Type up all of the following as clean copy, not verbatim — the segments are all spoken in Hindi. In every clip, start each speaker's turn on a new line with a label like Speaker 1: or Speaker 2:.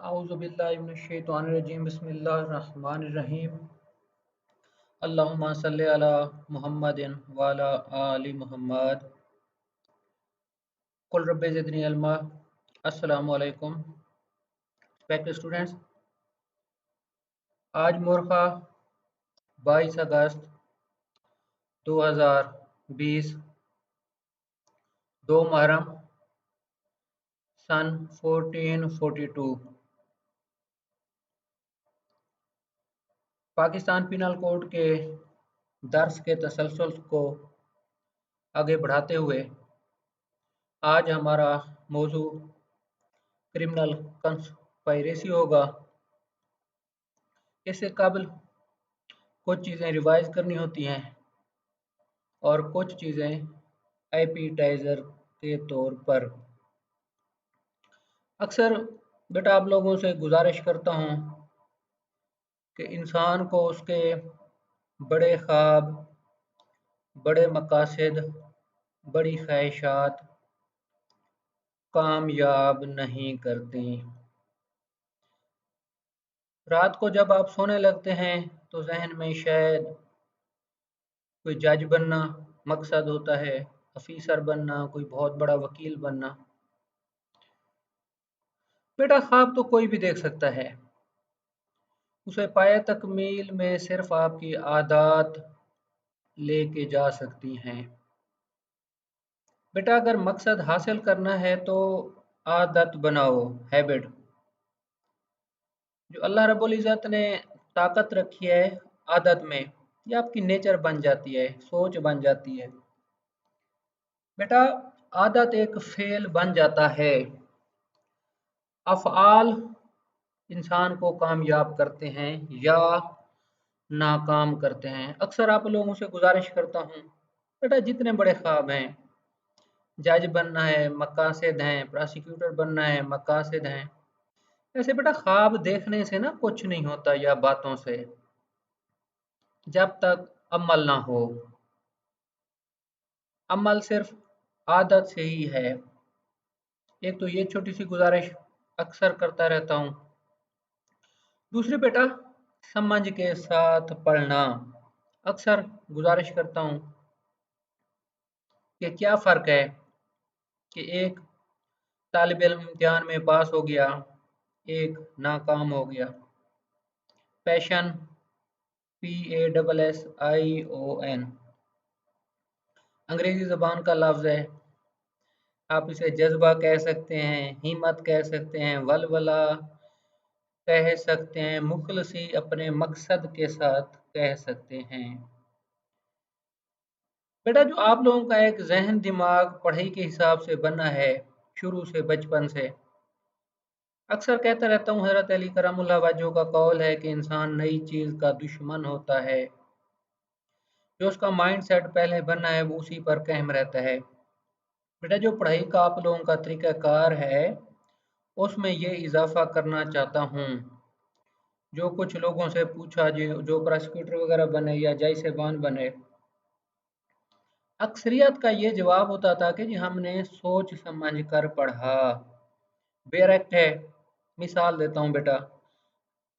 Speaker 1: औज़ुबिल्लाहिमिनश्शैतानिर्रजीम बिस्मिल्लाहिर्रहमानिर्रहीम अल्लाहुम्मा सल्लि अला मुहम्मदिन व अला आलि मुहम्मद कुल रब्बि ज़िदनी इल्मा। अस्सलामु अलैकुम रिस्पेक्टेड स्टूडेंट्स। आज मुर्खा 22 अगस्त 2020 2 मुहर्रम सन 1442 पाकिस्तान पिनल कोड के दर्स के तसलसल को आगे बढ़ाते हुए आज हमारा मौजू क्रिमिनल कंस्पायरेसी होगा। इससे कबल कुछ चीज़ें रिवाइज करनी होती हैं और कुछ चीज़ें एपिटाइज़र के तौर पर। अक्सर बेटा आप लोगों से गुजारिश करता हूँ कि इंसान को उसके बड़े ख्वाब, बड़े मकासद, बड़ी ख्वाहिशात कामयाब नहीं करती। रात को जब आप सोने लगते हैं तो जहन में शायद कोई जज बनना मकसद होता है, अफीसर बनना, कोई बहुत बड़ा वकील बनना। बेटा ख्वाब तो कोई भी देख सकता है, उसे पाए तकमील में सिर्फ आपकी आदत लेके जा सकती हैं। बेटा अगर मकसद हासिल करना है तो आदत बनाओ, हैबिट। जो अल्लाह रब्बुल इज़्ज़त ने ताकत रखी है आदत में, ये आपकी नेचर बन जाती है, सोच बन जाती है। बेटा आदत एक फेल बन जाता है। अफ़आल इंसान को कामयाब करते हैं या नाकाम करते हैं। अक्सर आप लोगों से गुजारिश करता हूँ बेटा जितने बड़े ख्वाब हैं, जज बनना है मकासद हैं, प्रोसिक्यूटर बनना है मकासद हैं, ऐसे बेटा ख्वाब देखने से ना कुछ नहीं होता या बातों से, जब तक अमल ना हो। अमल सिर्फ आदत से ही है। एक तो ये छोटी सी गुजारिश अक्सर करता रहता हूँ। दूसरी बेटा समझ के साथ पढ़ना। अक्सर गुजारिश करता हूँ कि क्या फ़र्क है कि एक तालिब इल्म इम्तिहान में पास हो गया, एक नाकाम हो गया। पैशन PASSION अंग्रेजी ज़बान का लफ्ज़ है। आप इसे जज्बा कह सकते हैं, हिम्मत कह सकते हैं, वलवला कह सकते हैं, मुखलसी अपने मकसद के साथ कह सकते हैं। बेटा जो आप लोगों का एक जहन दिमाग पढ़ाई के हिसाब से बना है शुरू से, बचपन से, अक्सर कहता रहता हूँ हज़रत अली करमुल्लाह वजह का कौल है कि इंसान नई चीज़ का दुश्मन होता है। जो उसका माइंड सेट पहले बना है वो उसी पर कायम रहता है। बेटा जो पढ़ाई का आप लोगों का तरीक़ाकार है उसमें ये इजाफ़ा करना चाहता हूँ। जो कुछ लोगों से पूछा जो प्रोसिक्यूटर वगैरह बने या जज साहिबान बने, अक्सरियत का ये जवाब होता था कि जी हमने सोच समझ कर पढ़ा। बेरक्ट है। मिसाल देता हूँ बेटा,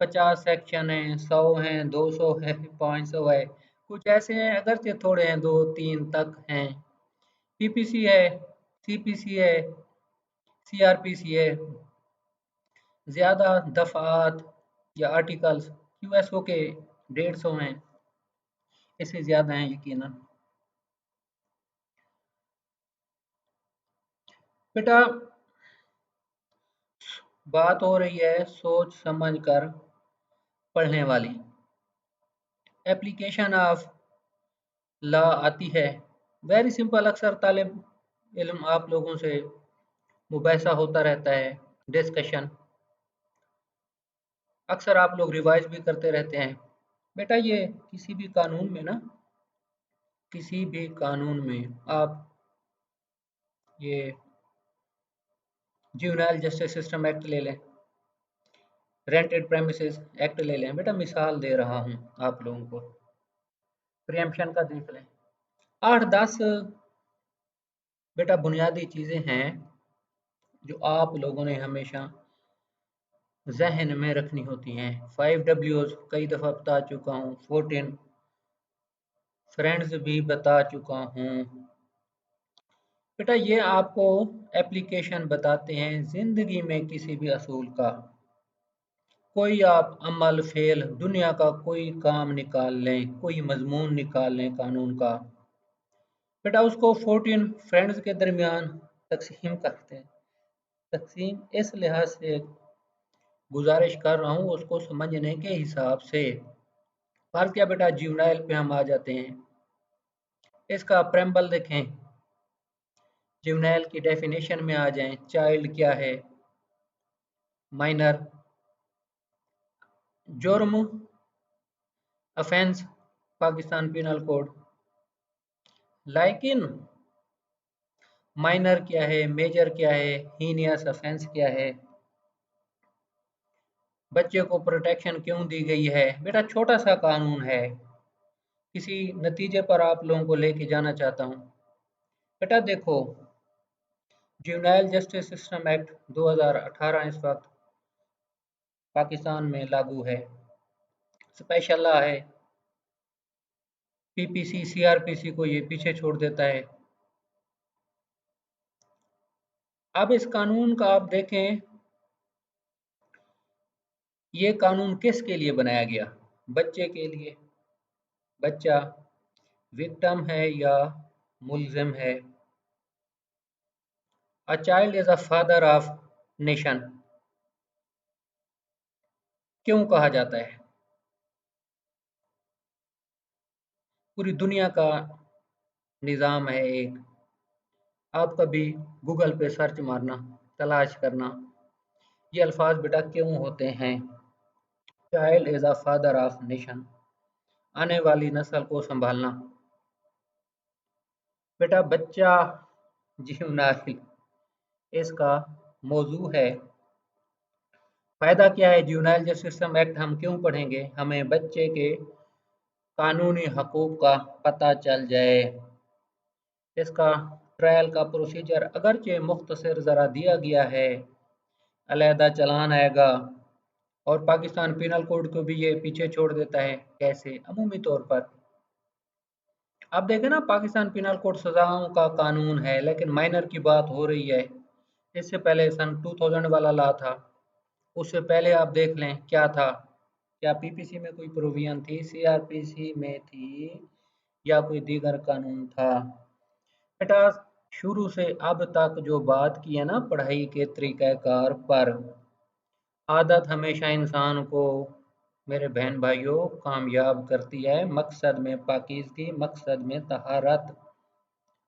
Speaker 1: 50 सेक्शन हैं, 100 हैं, 200 है, 500 है, कुछ ऐसे हैं अगरचे थोड़े हैं, 2-3 तक हैं। PPC है, CPC है, CRPC है, ज़्यादा दफ़ात या आर्टिकल्स QSO के 150 हैं, इससे ज़्यादा हैं यकीनन। बेटा बात हो रही है सोच समझ कर पढ़ने वाली। एप्लीकेशन ऑफ लॉ आती है, वेरी सिंपल। अक्सर तालिब इल्म आप लोगों से मुबाहिसा होता रहता है, डिस्कशन। अक्सर आप लोग रिवाइज भी करते रहते हैं। बेटा ये किसी भी कानून में ना, किसी भी कानून में आप ये जुवेनाइल जस्टिस सिस्टम एक्ट ले लें, रेंटेड प्रेमिसेस एक्ट ले लें। बेटा मिसाल दे रहा हूँ आप लोगों को, प्रियम्पशन का देख लें। 8-10 बेटा बुनियादी चीज़ें हैं जो आप लोगों ने हमेशा जहन में रखनी होती हैं। 5 Ws कई दफ़ा बता चुका हूँ, 14 फ्रेंड्स भी बता चुका हूँ। बेटा ये आपको एप्लीकेशन बताते हैं ज़िंदगी में किसी भी असूल का। कोई आप अमल फ़ेल दुनिया का कोई काम निकाल लें, कोई मज़मून निकाल लें कानून का, बेटा उसको 14 फ्रेंड्स के दरमियान तकसीम करते हैं। तकसीम इस लिहाज से गुजारिश कर रहा हूँ उसको समझने के हिसाब से। फर्ज क्या बेटा, जुवेनाइल पे हम आ जाते हैं। इसका प्रेम्बल देखें, जुवेनाइल की डेफिनेशन में आ जाएं। चाइल्ड क्या है? माइनर, जुर्म, ऑफेंस, पाकिस्तान पिनल कोड। लेकिन माइनर क्या है, मेजर क्या है, हीनियस ऑफेंस क्या है, बच्चे को प्रोटेक्शन क्यों दी गई है? बेटा छोटा सा कानून है, किसी नतीजे पर आप लोगों को लेके जाना चाहता हूँ। बेटा देखो, जुवेनाइल जस्टिस सिस्टम एक्ट 2018 इस वक्त पाकिस्तान में लागू है। स्पेशल लॉ है, पीपीसी सीआरपीसी को ये पीछे छोड़ देता है। अब इस कानून का आप देखें, ये कानून किसके लिए बनाया गया? बच्चे के लिए। बच्चा विक्टिम है या मुल्जिम है? A child is a father of nation क्यों कहा जाता है? पूरी दुनिया का निज़ाम है एक। आप कभी गूगल पे सर्च मारना, तलाश करना, ये अल्फाज बेटा क्यों होते हैं? Child is a father of nation, आने वाली नस्ल को संभालना। बेटा बच्चा जीवनाइल इसका मौजू है। फायदा क्या है? जुवेनाइल जस्टिस सिस्टम एक्ट हम क्यों पढ़ेंगे? हमें बच्चे के कानूनी हकूक का पता चल जाए। इसका ट्रायल का प्रोसीजर अगरचे मुख्तसर ज़रा दिया गया है, अलहदा चालान आएगा और पाकिस्तान पिनल कोड को भी ये पीछे छोड़ देता है। कैसे? अमूमी तौर पर आप देखें ना, पाकिस्तान पिनल कोड सजाओं का कानून है, लेकिन माइनर की बात हो रही है। इससे पहले सन 2000 वाला लॉ था, उससे पहले आप देख लें क्या था। क्या पीपीसी में कोई प्रोविजन थी, सीआरपीसी में थी, या कोई दीगर कानून था? बेटा शुरू से अब तक जो बात की है ना पढ़ाई के तरीक़ाकार पर, आदत हमेशा इंसान को मेरे बहन भाइयों कामयाब करती है। मकसद में पाकीज़गी, मकसद में तहारत,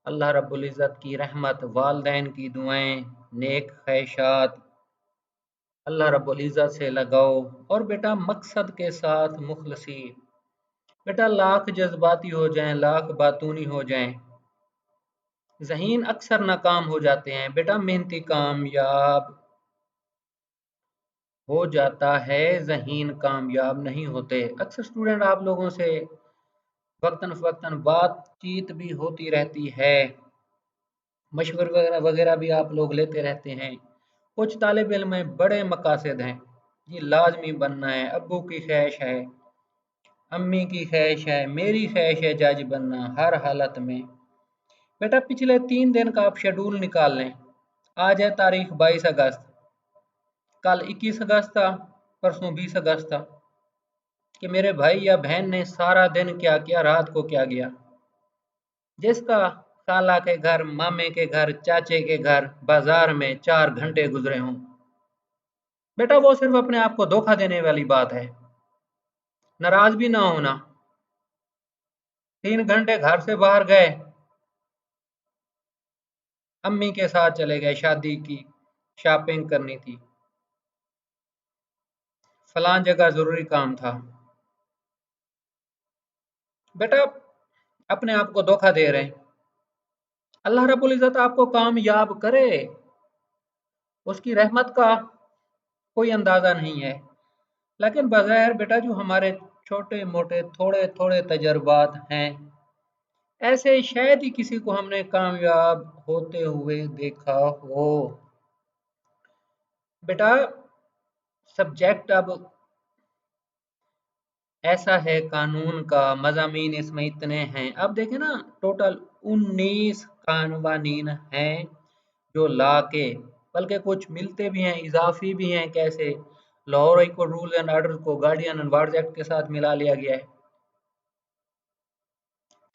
Speaker 1: अल्लाह रब्बुल इज़्ज़त की रहमत, वालिदैन की दुआएं, नेक ख्वाहिशात, अल्लाह रब्बुल इज़्ज़त से लगाओ और बेटा मकसद के साथ मुखलसी। बेटा लाख जज्बाती हो जाएं, लाख बातूनी हो जाएं, ज़हीन अक्सर नाकाम हो जाते हैं। बेटा मेहनती कामयाब हो जाता है, ज़हीन कामयाब नहीं होते। अक्सर स्टूडेंट आप लोगों से वक्तन फ़वक्तन बातचीत भी होती रहती है, मशवरे वगैरह वगैरह भी आप लोग लेते रहते हैं। कुछ तालिब इल्म में बड़े मकासद हैं, ये लाजमी बनना है, अब्बू की ख्वाहिश है, अम्मी की ख्वाहिश है, मेरी ख्वाहिश है जज बनना हर हालत में। बेटा पिछले 3 दिन का आप शेड्यूल निकाल लें। आज है तारीख 22 अगस्त, कल 21 अगस्त था, परसों 20 अगस्त था, कि मेरे भाई या बहन ने सारा दिन क्या किया, रात को क्या किया। जिसका खाला के घर, मामे के घर, चाचे के घर, बाजार में 4 घंटे गुजरे हों, बेटा वो सिर्फ अपने आप को धोखा देने वाली बात है। नाराज भी ना होना, 3 घंटे घर से बाहर गए, अम्मी के साथ चले गए, शादी की शॉपिंग करनी थी, फलां जगह जरूरी काम था। बेटा अपने आप को धोखा दे रहे हैं। अल्लाह रब्बुल इज़्ज़त आपको कामयाब करे, उसकी रहमत का कोई अंदाजा नहीं है। लेकिन बज़ाहिर बेटा जो हमारे छोटे मोटे थोड़े थोड़े तजर्बात हैं, ऐसे शायद ही किसी को हमने कामयाब होते हुए देखा हो। बेटा सब्जेक्ट अब ऐसा है कानून का, मज़ामीन इसमें इतने हैं। अब देखें ना, टोटल 19 कानवानीन हैं जो लॉ के, बल्कि कुछ मिलते भी हैं, इजाफी भी हैं। कैसे? Lahore high court rule and order को गार्डियन एंड वार्ड्स एक्ट के साथ मिला लिया गया है।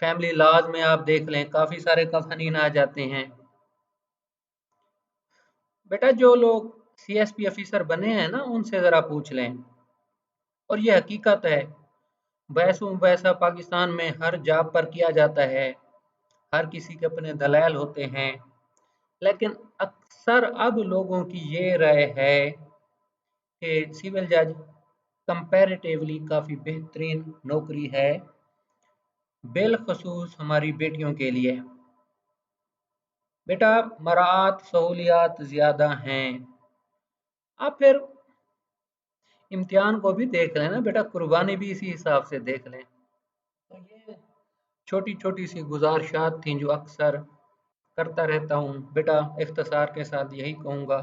Speaker 1: फैमिली लॉज में आप देख लें, काफ़ी सारे कवानीन आ जाते हैं। बेटा जो लोग सीएसपी ऑफिसर बने हैं ना, उनसे ज़रा पूछ लें। और ये हकीकत है, वैसों वैसा पाकिस्तान में हर जॉब पर किया जाता है, हर किसी के अपने दलाल होते हैं। लेकिन अक्सर अब लोगों की ये राय है कि सिविल जज कंपैरेटिवली काफ़ी बेहतरीन नौकरी है, बिलखसूस हमारी बेटियों के लिए। बेटा मरात सहूलियात ज़्यादा हैं। आप फिर इम्तिहान को भी देख लें ना बेटा, कुर्बानी भी इसी हिसाब से देख लें। तो ये छोटी छोटी सी गुजारिशात थी जो अक्सर करता रहता हूँ बेटा। इख्तिसार के साथ यही कहूँगा,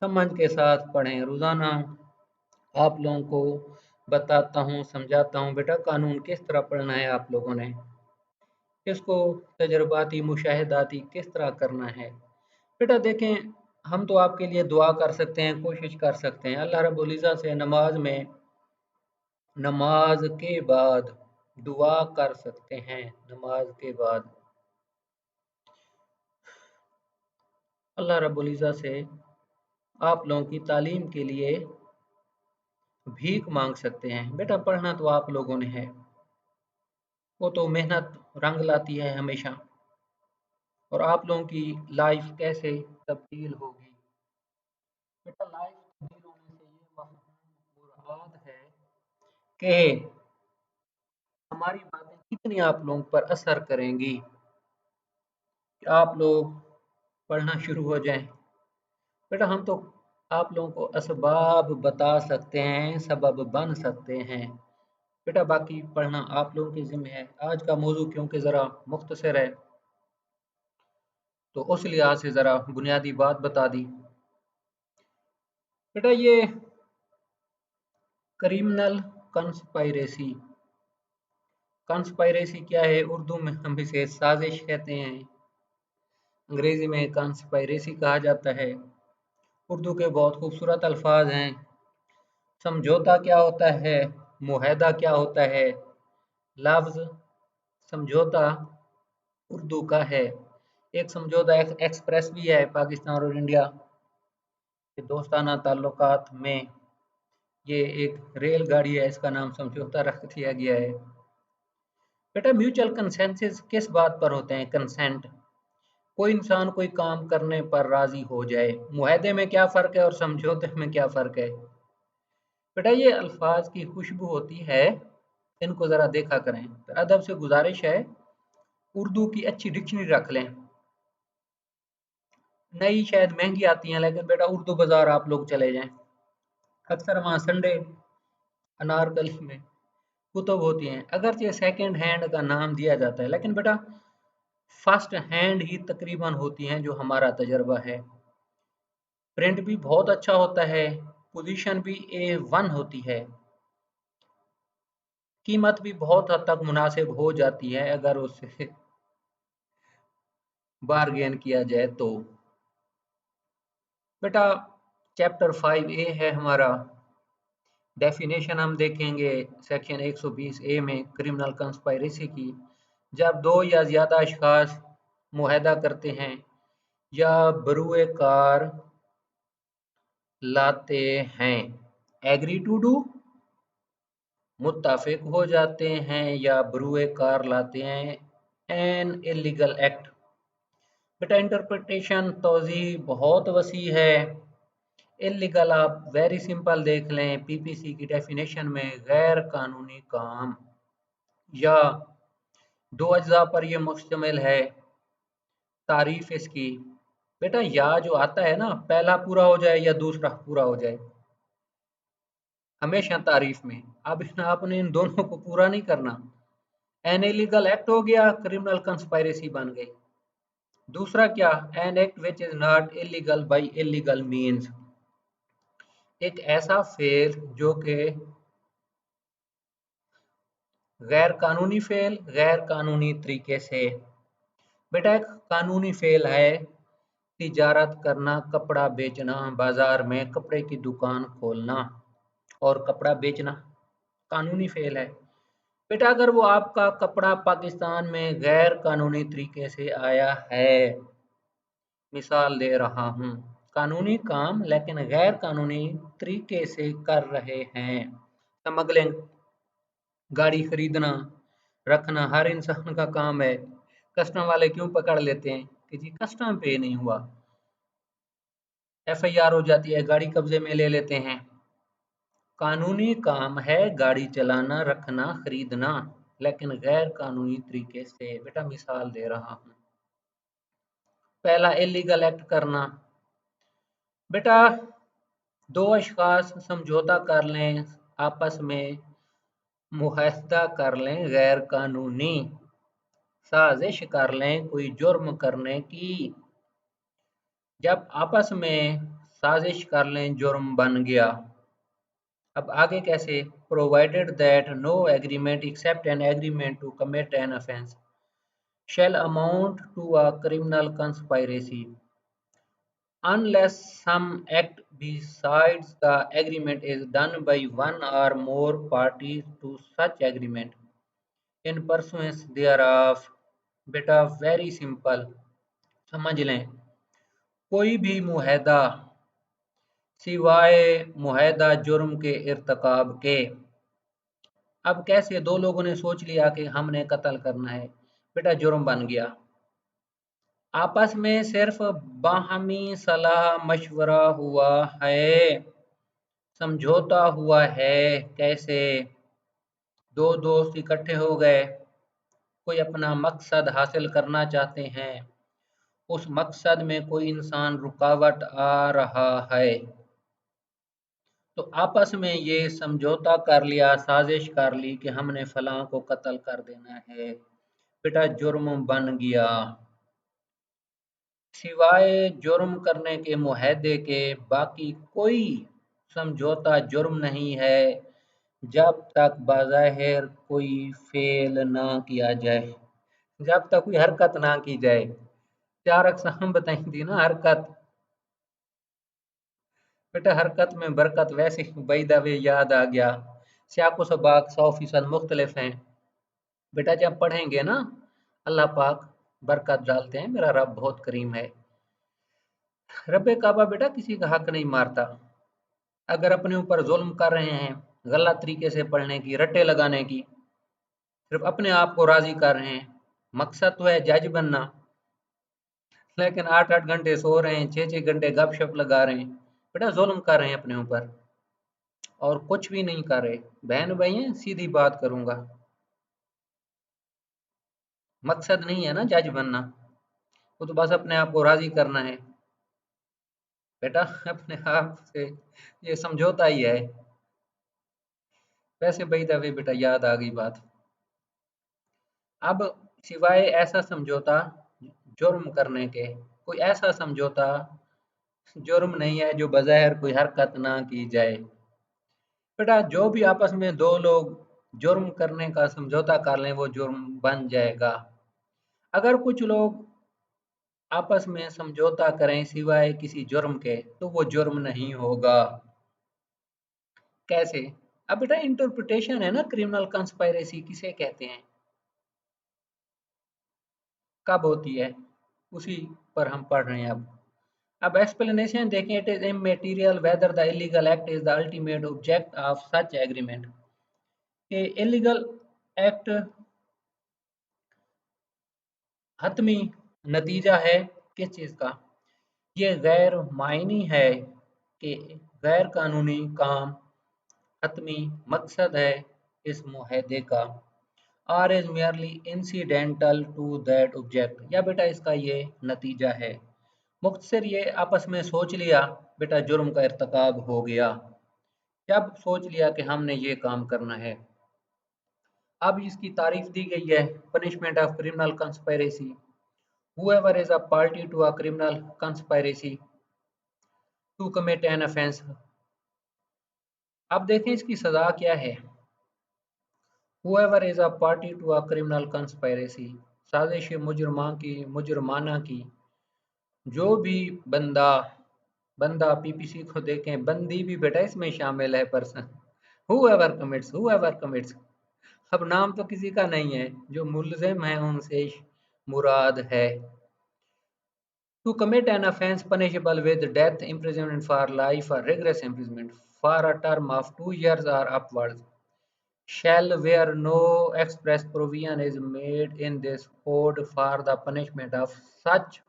Speaker 1: समझ के साथ पढ़ें। रोज़ाना आप लोगों को बताता हूँ, समझाता हूँ बेटा कानून किस तरह पढ़ना है, आप लोगों ने इसको तजुर्बाती मुशाहिदाती किस तरह करना है। बेटा देखें, हम तो आपके लिए दुआ कर सकते हैं, कोशिश कर सकते हैं। अल्लाह रब्बुल इज़्ज़त से नमाज में, नमाज के बाद दुआ कर सकते हैं। नमाज के बाद अल्लाह रब्बुल इज़्ज़त से आप लोगों की तालीम के लिए भीख मांग सकते हैं। बेटा पढ़ना तो आप लोगों ने है, वो तो मेहनत रंग लाती है हमेशा। और आप लोगों की लाइफ कैसे तब्दील होगी? बेटा लाइफ तब्दील होने से ये मफहूम मुराद है कि हमारी बातें कितनी आप लोगों पर असर करेंगी कि आप लोग पढ़ना शुरू हो जाएं। बेटा हम तो आप लोगों को असबाब बता सकते हैं, सबब बन सकते हैं। बेटा बाकी पढ़ना आप लोगों की जिम्मे है। आज का मौजू क्योंकि ज़रा मुख्तसर है, तो उस लिहाज से ज़रा बुनियादी बात बता दी। बेटा ये क्रिमिनल कंस्पायरेसी, कंस्पायरेसी क्या है? उर्दू में हम इसे साजिश कहते हैं, अंग्रेजी में कंस्पायरेसी कहा जाता है। उर्दू के बहुत खूबसूरत अल्फाज हैं। समझौता क्या होता है? मुआहदा क्या होता है? लफ्ज़ समझौता उर्दू का है। एक समझौता एक्सप्रेस भी है पाकिस्तान और इंडिया के दोस्ताना ताल्लुकात में। ये एक रेलगाड़ी है, इसका नाम समझौता रख दिया गया है। बेटा म्यूचुअल कंसेंसस किस बात पर होते हैं? कंसेंट, कोई इंसान कोई काम करने पर राजी हो जाए। मुआहदे में क्या फ़र्क है और समझौते में क्या फ़र्क है? बेटा ये अल्फाज की खुशबू होती है, इनको ज़रा देखा करें। तो अदब से गुजारिश है, उर्दू की अच्छी डिक्शनरी रख लें। नई शायद महंगी आती हैं, लेकिन बेटा उर्दू बाज़ार आप लोग चले जाएं, अक्सर वहाँ संडे अनारकली में कुतुब होती हैं। अगरचे सेकंड हैंड का नाम दिया जाता है, लेकिन बेटा फर्स्ट हैंड ही तकरीबन होती हैं, जो हमारा तजर्बा है। प्रिंट भी बहुत अच्छा होता है, पोजीशन भी A1 होती है, कीमत भी बहुत हद तक मुनासिब हो जाती है अगर उससे बारगेन किया जाए तो। बेटा चैप्टर 5A है हमारा, डेफिनेशन हम देखेंगे सेक्शन 120A में क्रिमिनल कंस्पायरेसी की। जब दो या ज़्यादा अशखास मुआहदा करते हैं या बरूए कार लाते हैं, एग्री टू डू, मुत्ताफिक हो जाते हैं या बरूए कार लाते हैं, एन इलीगल एक्ट। बेटा इंटरप्रिटेशन तोज़ी बहुत वसी है। इलीगल आप वेरी सिंपल देख लें, पीपीसी की डेफिनेशन में गैर कानूनी काम, या दो अज्जा पर यह मुश्तमिल है। तारीफ इसकी, बेटा या जो आता है ना, पहला पूरा हो जाए या दूसरा पूरा हो जाए, हमेशा तारीफ में। अब आपने इन दोनों को पूरा नहीं करना। एन इलीगल एक्ट हो गया, क्रिमिनल कंस्पायरेसी बन गई। दूसरा क्या? An act which is not illegal by illegal means. एक ऐसा फेल जो कि गैर कानूनी फेल, गैर कानूनी तरीके से। बेटा एक कानूनी फेल है तिजारत करना, कपड़ा बेचना, बाजार में कपड़े की दुकान खोलना और कपड़ा बेचना कानूनी फेल है। बेटा अगर वो आपका कपड़ा पाकिस्तान में गैर कानूनी तरीके से आया है, मिसाल दे रहा हूँ, कानूनी काम लेकिन गैर कानूनी तरीके से कर रहे हैं, स्मगलिंग, गाड़ी खरीदना रखना हर इंसान का काम है। कस्टम वाले क्यों पकड़ लेते हैं कि जी कस्टम पे नहीं हुआ, एफआईआर हो जाती है, गाड़ी कब्जे में ले लेते हैं। कानूनी काम है गाड़ी चलाना, रखना, खरीदना, लेकिन गैर कानूनी तरीके से। बेटा मिसाल दे रहा हूँ, पहला इलीगल एक्ट करना। बेटा दो अशखास समझौता कर लें, आपस में मुआहदा कर लें, गैर कानूनी साजिश कर लें कोई जुर्म करने की। जब आपस में साजिश कर लें, जुर्म बन गया। अब आगे कैसे? Provided that no agreement except an agreement to commit an offence shall amount to a criminal conspiracy unless some act besides the agreement is done by one or more parties to such agreement in pursuance thereof। बेटा वेरी सिंपल, समझ लें, कोई भी मुआहदा सिवाय मुआहदा जुर्म के इर्तकाब के। अब कैसे? दो लोगों ने सोच लिया कि हमने कत्ल करना है, बेटा जुर्म बन गया। आपस में सिर्फ बाहमी सलाह मशवरा हुआ है, समझौता हुआ है। कैसे? दो दोस्त इकट्ठे हो गए, कोई अपना मकसद हासिल करना चाहते हैं, उस मकसद में कोई इंसान रुकावट आ रहा है, तो आपस में ये समझौता कर लिया, साजिश कर ली कि हमने फलां को कत्ल कर देना है। बेटा जुर्म बन गया। सिवाय जुर्म करने के मुआहदे के बाकी कोई समझौता जुर्म नहीं है, जब तक बाज़ाहिर कोई फेल ना किया जाए, जब तक कोई हरकत ना की जाए। चार अक़साम बताई थी ना हरकत। बेटा हरकत में बरकत, वैसे ही बाय द वे याद आ गया, सियाक़ो सबाक़ 100% मुख्तलिफ हैं। बेटा जब पढ़ेंगे ना, अल्लाह पाक बरकत डालते हैं, मेरा रब बहुत करीम है। रब काबा बेटा किसी का हक नहीं मारता। अगर अपने ऊपर जुल्म कर रहे हैं, गलत तरीके से पढ़ने की, रट्टे लगाने की, सिर्फ अपने आप को राजी कर रहे हैं, मकसद तो है जज बनना, लेकिन 8-8 घंटे सो रहे हैं, 6-6 घंटे गपशप लगा रहे हैं, बेटा जुल्म कर रहे हैं अपने ऊपर और कुछ भी नहीं कर रहे। बहन भाई हैं, सीधी बात करूंगा, मकसद नहीं है ना जज बनना, वो तो बस अपने आप को राजी करना है। बेटा अपने आप से ये समझौता ही है। वैसे भाई दवे बेटा याद आ गई बात। अब सिवाय ऐसा समझौता जुर्म करने के, कोई ऐसा समझौता जुर्म नहीं है जो बज़ाहिर कोई हरकत ना की जाए। बेटा जो भी आपस में दो लोग जुर्म करने का समझौता कर लें, वो जुर्म बन जाएगा। अगर कुछ लोग आपस में समझौता करें सिवाय किसी जुर्म के, तो वो जुर्म नहीं होगा। कैसे? अब बेटा इंटरप्रिटेशन है ना, क्रिमिनल कंस्पायरेसी किसे कहते हैं, कब होती है, उसी पर हम पढ़ रहे हैं। अब एक्सप्लेनेशन देखें, it is immaterial whether the illegal act is the ultimate object of such agreement. ये इलीगल एक्ट हतमी नतीजा है किस चीज़ का? ये गैर मायनी है कि गैर कानूनी काम हतमी मकसद है इस मुआहदे का, or is merely incidental to that object, या बेटा इसका ये नतीजा है। मुख्तसर ये आपस में सोच लिया, बेटा जुर्म का इर्तकाब हो गया, जब सोच लिया कि हमने ये काम करना है। अब इसकी तारीफ दी गई है, punishment of criminal conspiracy, whoever is a party to a criminal conspiracy to commit an offense अब देखें इसकी सजा क्या है। Whoever is a party to a criminal conspiracy, साजिश मुजरमाना की, जो भी बंदा, बंदा पीपीसी को देखें, बंदी भी बेटा इसमें शामिल है पर्सन। हु एवर कमिट्स, अब नाम तो किसी का नहीं है, जो मुल्जिम है उनसे मुराद है। To commit an offence punishable with death, imprisonment for life, or rigorous imprisonment for a term of 2 years or upwards, shall where no express provision is made in this code for the punishment of such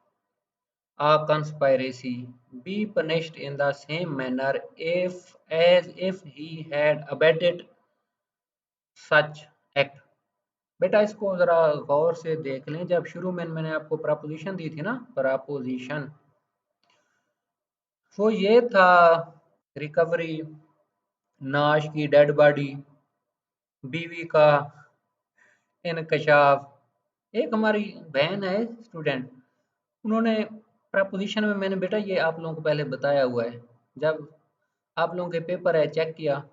Speaker 1: a conspiracy, be punished in the same manner if as if he had abetted such act। बेटा इसको जरा गौर से देख लें। जब शुरू में मैंने आपको प्रपोजिशन दी थी ना, प्रपोजिशन, वो ये था रिकवरी, नाश की डेड बॉडी, बीवी का इनकशाफ। एक हमारी बहन है स्टूडेंट, उन्होंने प्रपोजिशन में, मैंने बेटा ये आप लोगों को पहले बताया हुआ है, जब आप लोगों के पेपर है चेक किया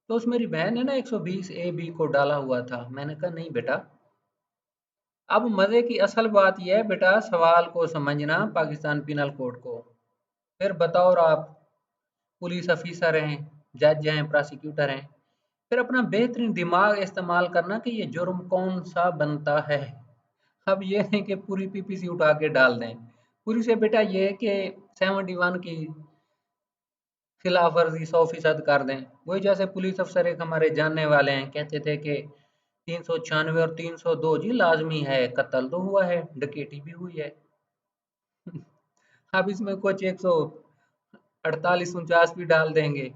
Speaker 1: तो उस मेरी बहन ने ना 120 ए बी को डाला हुआ था। मैंने कहा नहीं बेटा। अब मजे की असल बात यह है बेटा, सवाल को समझना पाकिस्तान पिनल कोड को, फिर बताओ आप पुलिस ऑफिसर हैं, जज हैं, प्रोसिक्यूटर हैं, फिर अपना बेहतरीन दिमाग इस्तेमाल करना कि ये जुर्म कौन सा बनता है। अब ये नहीं कि पूरी पीपीसी उठा के डाल दें। पूरी से बेटा ये है कि 71 की खिलाफ वर्जी 100% कर दें। वही जैसे पुलिस अफसर एक हमारे जानने वाले हैं, कहते थे कि 396 और 302 जी लाजमी है, कत्ल तो हुआ है, डकैती भी हुई है। अब इसमें कुछ 148 49 भी डाल देंगे।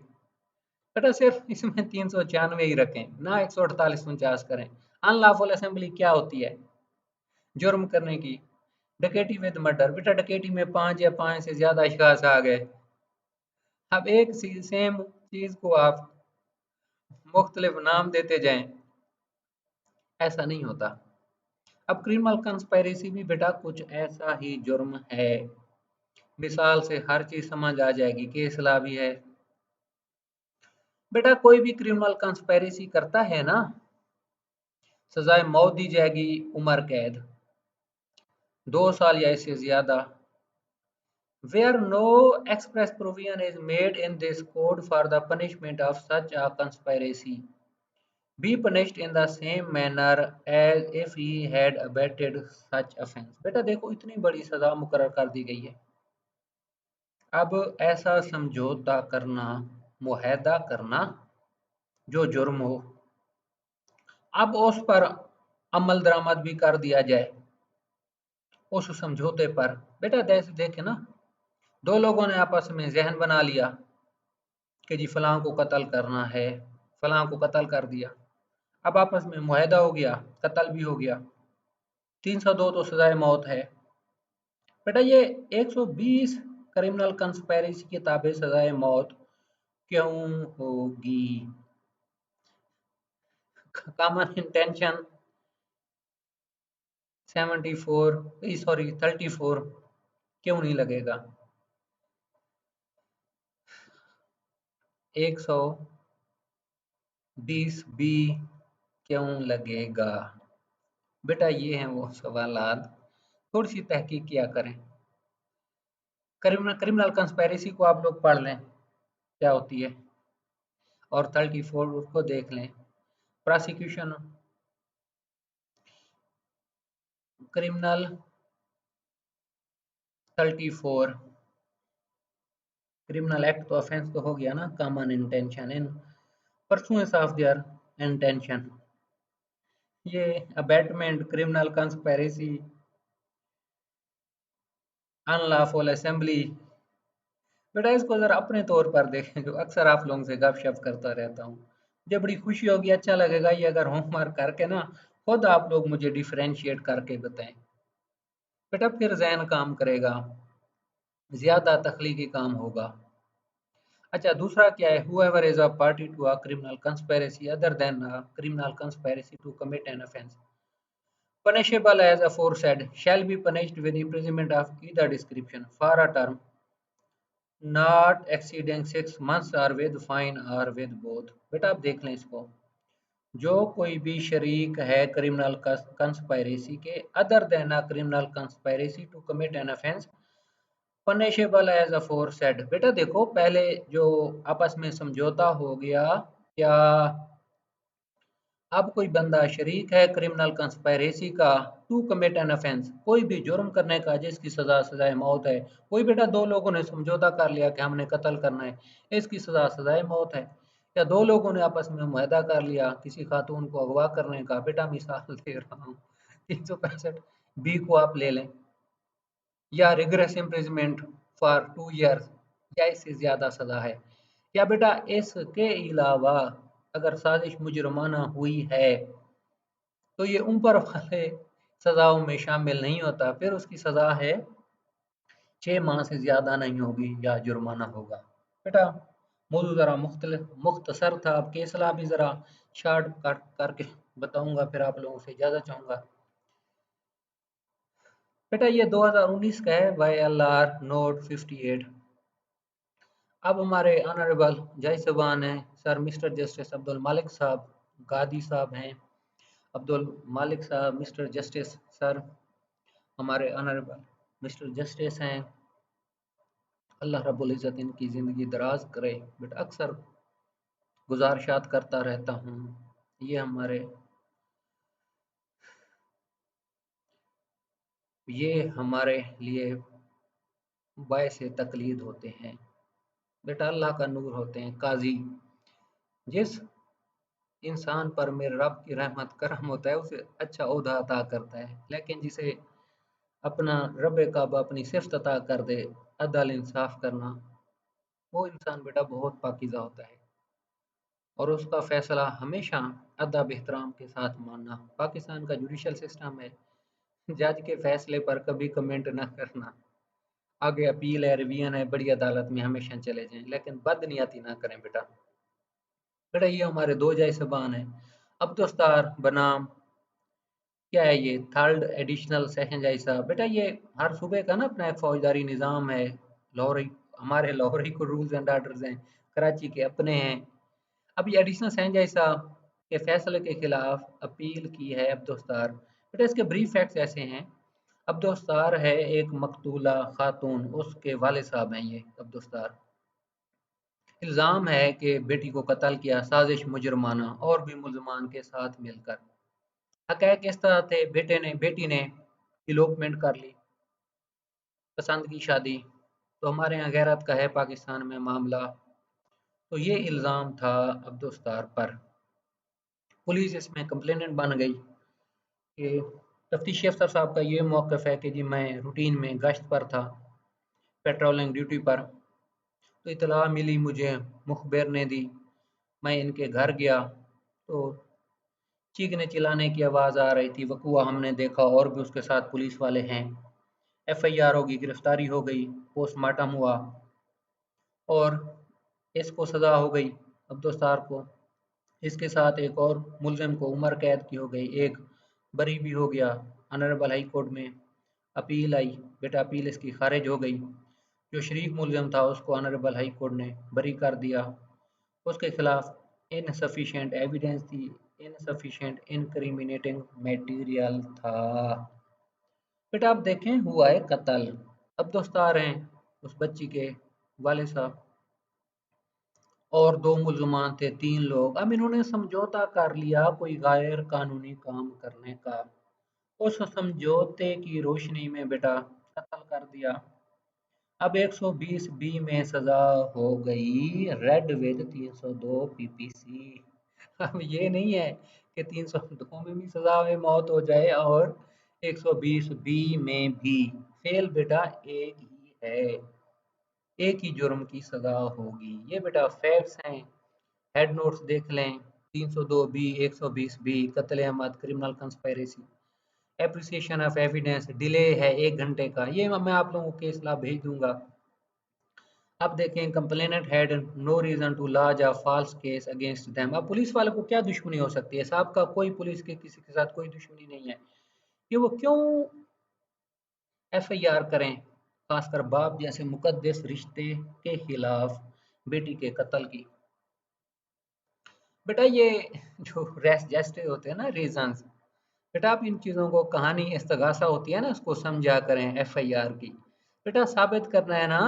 Speaker 1: बेटा सिर्फ इसमें 396 ही रखें ना, 148 49 करें। अनलॉफुल असेंबली क्या होती है? जुर्म करने की। डकैती विद मर्डर, बेटा डकैती में 5 या 5 से ज्यादा अशखास आ गए। अब एक सेम चीज को आप मुख्तलिफ नाम देते जाएं, ऐसा नहीं होता। अब क्रिमिनल कंस्पायरेसी भी बेटा कुछ ऐसा ही जुर्म है। मिसाल से हर चीज समझ आ जाएगी, केस ला भी है। बेटा कोई भी क्रिमिनल कंस्पायरेसी करता है ना, सजाए मौत दी जाएगी, उम्र कैद, 2 साल या इससे ज्यादा। Where no express provision is made in this code for the punishment of such a conspiracy, be punished in the same manner as if he had abetted such offense। बेटा देखो इतनी बड़ी सजा मुकर्रर कर दी गई है। अब ऐसा समझौता करना, मुआहदा करना जो जुर्म हो, अब उस पर अमल दरामद भी कर दिया जाए उस समझौते पर। बेटा जैसे देखे ना, दो लोगों ने आपस में जहन बना लिया कि जी फलां को कत्ल करना है, फलां को कत्ल कर दिया। अब आपस में मुआहदा हो गया, कत्ल भी हो गया, 302 तो सजाए मौत है। बेटा ये 120 क्रिमिनल कंस्पेरेसी के ताबे सजाए मौत क्यों होगी? कॉमन इंटेंशन 34 क्यों नहीं लगेगा? 120 बी क्यों लगेगा? बेटा ये हैं वो सवालात, थोड़ी सी तहकीक किया करें। क्रिमिनल कंस्पेरेसी को आप लोग पढ़ लें क्या होती है, और 34 को देख लें। प्रोसिक्यूशन, क्रिमिनल 34, क्रिमिनल एक्ट तो ऑफेंस तो हो गया ना, common intention in pursuance of their intention. ये abetment, criminal conspiracy, unlawful assembly. बेटा इसको जरा अपने तौर पर देखें, जो अक्सर आप लोगों से गपशप करता रहता हूँ। मुझे बड़ी खुशी होगी, अच्छा लगेगा ये अगर होमवर्क करके ना खुद आप लोग मुझे डिफरेंशिएट करके बताएं। बेटा फिर जहन काम करेगा, ज्यादा तख्लीकी काम होगा। अच्छा दूसरा क्या है? whoever is a party to a criminal conspiracy other than a criminal conspiracy to commit an offence punishable as aforesaid shall be punished with imprisonment of either description for a term not exceeding 6 months और विद फाइन और विद बोथ। बेटा आप देख लें इसको, जो कोई भी शरीक है क्रिमिनल कंस्पायरेसी के other than a criminal conspiracy to commit an offence punishable as aforesaid. बेटा देखो पहले जो आपस में समझौता हो गया, क्या अब कोई बंदा शरीक है क्रिमिनल कंस्पायरेसी का टू कमिट एन ऑफेंस, कोई भी जुर्म करने का जिसकी सजाए मौत है। कोई बेटा दो लोगों ने समझौता कर लिया कि हमने कत्ल करना है, इसकी सजाए मौत है। या दो लोगों ने आपस में मुआहदा कर लिया किसी खातून को अगवा करने का, बेटा मिसाल दे रहा हूँ 365 बी को आप ले लें, या रिग्रेस इम्प्रिजमेंट फॉर 2 years या इससे ज्यादा सजा है। या बेटा इसके अलावा अगर साजिश मुजरमाना हुई है तो ये ऊपर वाले सजाओं में शामिल नहीं होता, फिर उसकी सजा है 6 माह से ज्यादा नहीं होगी या जुर्माना होगा। बेटा मौजूद जरा मुख्तसर था, अब केसला भी जरा शार्ट कट करके बताऊंगा, फिर आप लोगों से इजाजत चाहूंगा। बेटा ये 2019 का है, YLR नोट 58। अब हमारे ऑनरेबल जय सबान हैं सर मिस्टर जस्टिस अब्दुल मालिक साहब गादी साहब हैं, अब्दुल मालिक साहब मिस्टर जस्टिस सर हमारे ऑनरेबल मिस्टर जस्टिस हैं। अल्लाह रब्बुल इज़्ज़त इनकी ज़िंदगी दराज करे। बट अक्सर गुजारिशात करता रहता हूँ, ये हमारे लिए बायस तकलीद होते हैं। बेटा अल्लाह का नूर होते हैं। काजी जिस इंसान पर मेरे रब की रहमत करम होता है उसे अच्छा ओहदा अता करता है, लेकिन जिसे अपना रब काबा अपनी सिफ्त अता कर दे, अदल इंसाफ करना, वो इंसान बेटा बहुत पाकीज़ा होता है और उसका फैसला हमेशा अदब एहतराम के साथ मानना। पाकिस्तान का जुडिशल सिस्टम है, जज के फैसले पर कभी कमेंट ना करना, आगे अपील है रिवीजन है, बड़ी अदालत में हमेशा चले जाएं, लेकिन बदनियती ना करें बेटा। बेटा ये हमारे दो जय सबान है। अब दोस्तार बनाम क्या है ये थर्ड एडिशनल सेशन जज साहब। बेटा ये हर सूबे का ना अपना एक फौजदारी निज़ाम है। लाहौरी हमारे लाहौरी को रूल्स एंड ऑर्डर्स हैं, कराची के अपने हैं। अब ये एडिशनल सेशन जज साहब के फैसले के खिलाफ अपील की है अब्दुस्तार। बेटा इसके ब्रीफ फैक्ट्स ऐसे हैं। अब्दुस्तार है एक मकतूला खातून, उसके वाले साहब हैं ये अब्दुस्तार। इल्ज़ाम है कि बेटी को कत्ल किया साजिश मुजरमाना और भी मुलजमान के साथ मिलकर। हक़ाइक़ इस तरह थे, बेटी ने इलोपमेंट कर ली, पसंद की शादी। तो हमारे यहाँ गैरत का है पाकिस्तान में मामला। तो ये इल्ज़ाम था अब्दुस्तार पर। पुलिस इसमें कंप्लेनेंट बन गई कि तफ्तीशी अफसर साहब का ये मौक़िफ़ है कि जी मैं रूटीन में गश्त पर था, पेट्रोलिंग ड्यूटी पर, तो इतला मिली मुझे, मुखबिर ने दी। मैं इनके घर गया तो चीखने चिल्लाने की आवाज़ आ रही थी। वकूआ हमने देखा और भी उसके साथ पुलिस वाले हैं। FIR होगी, गिरफ्तारी हो गई, पोस्टमार्टम हुआ और इसको सज़ा हो गई अब्दुस्तार को। इसके साथ एक और मुलजिम को उम्र कैद की हो गई, एक बरी भी हो गया। ऑनरेबल हाई कोर्ट में अपील आई, बेटा अपील इसकी खारिज हो गई। जो शरीक मुलजिम था उसको ऑनरेबल हाई कोर्ट ने बरी कर दिया। उसके खिलाफ इनसफिशिएंट एविडेंस थी, इनसफिशिएंट इनक्रिमिनेटिंग मटेरियल था। बेटा आप देखें हुआ है कत्ल। अब दोस्तार हैं उस बच्ची के वाले साहब और दो मुल्ज़मान थे, 3 लोग। अब इन्होंने समझौता कर लिया कोई गैर कानूनी काम करने का। उस समझौते की रोशनी में बेटा कत्ल कर दिया। अब 120 बी में सजा हो गई रेड विद 302 PPC। अब ये नहीं है कि 302 में भी सजा में मौत हो जाए और 120 बी में भी। फेल बेटा एक ही है, एक ही जुर्म की सजा होगी। ये बेटा फैक्ट्स हैं, हेड नोट्स देख लें। 302 बी, 120 बी, कत्ल Ahmad, criminal conspiracy, appreciation of evidence, delay है 1 घंटे का। ये मैं आप लोगों को केस ला भेज दूंगा। अब देखें complainant had no reason to launch a false case against them. अब पुलिस वाले को क्या दुश्मनी हो सकती है? साहब का कोई पुलिस के किसी के साथ कोई दुश्मनी नहीं है, कि वो क्यों FIR करें खासकर बाप जैसे मुकद्दस रिश्ते के खिलाफ बेटी के कत्ल की। बेटा ये जो रेस्ट जेस्टे होते हैं ना, रीजंस, बेटा आप इन चीज़ों को, कहानी इस्तगासा होती है ना, उसको समझा करें एफआईआर की। बेटा साबित करना है ना,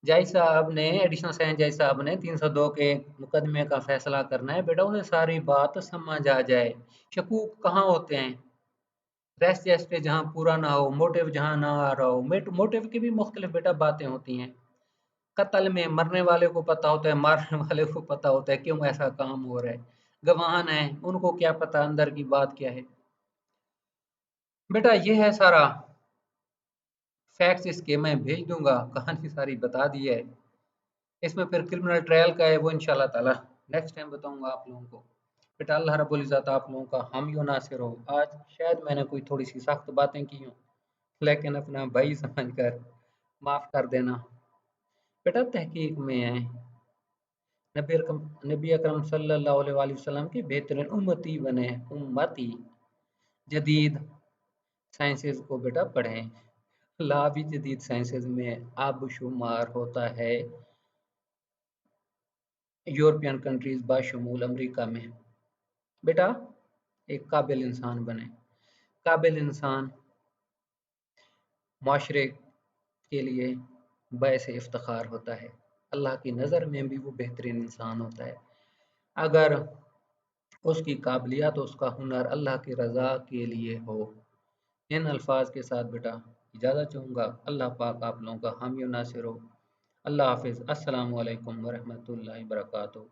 Speaker 1: जज साहब ने, एडिशनल सेशन जज साहब ने 302 के मुकदमे का फैसला करना है। बेटा उन्हें सारी बात समझ आ जाए। शकूक कहाँ होते हैं? रेस्ट जेस्टे जहाँ पूरा ना हो, मोटिव जहाँ ना आ रहा हो। मोटिव की भी मुख्तलिफ बेटा बातें होती हैं। कत्ल में मरने वाले को पता होता है, मारने वाले को पता होता है क्यों ऐसा काम हो रहा है। गवाह हैं, उनको क्या पता अंदर की बात क्या है। बेटा ये है सारा फैक्ट्स, इसके मैं भेज दूंगा, कहानी सारी बता दी है। इसमें फिर क्रिमिनल ट्रायल का है, वो इंशाल्लाह ताला नेक्स्ट टाइम बताऊंगा आप लोगों को। बेटा अल्लाह रब्बुल इज़्ज़त आप लोगों का हामी और नासिर हो। आज शायद मैंने कोई थोड़ी सी सख्त बातें की हों, लेकिन अपना भाई समझकर माफ़ कर देना। बेटा तहकीक में है, नबी अकरम सल्लल्लाहु अलैहि वसल्लम के बेहतरीन उम्मती बने, उम्मती। जदीद साइंसेस को बेटा पढ़ें। ला भी जदीद साइंसेस में अब शुमार होता है, यूरोपियन कंट्रीज बाशमूल अमेरिका में। बेटा एक काबिल इंसान बने। काबिल इंसान माशरे के लिए बायस इफ्तिखार होता है। अल्लाह की नज़र में भी वो बेहतरीन इंसान होता है अगर उसकी काबिलियत, उसका हुनर अल्लाह की रज़ा के लिए हो। इन अल्फाज के साथ बेटा इजाज़त चाहूँगा। अल्लाह पाक आप लोगों का हामी और नासिर हो। अल्लाह हाफिज़। अस्सलामु अलैकुम वरहमतुल्लाहि वबरकातुहू।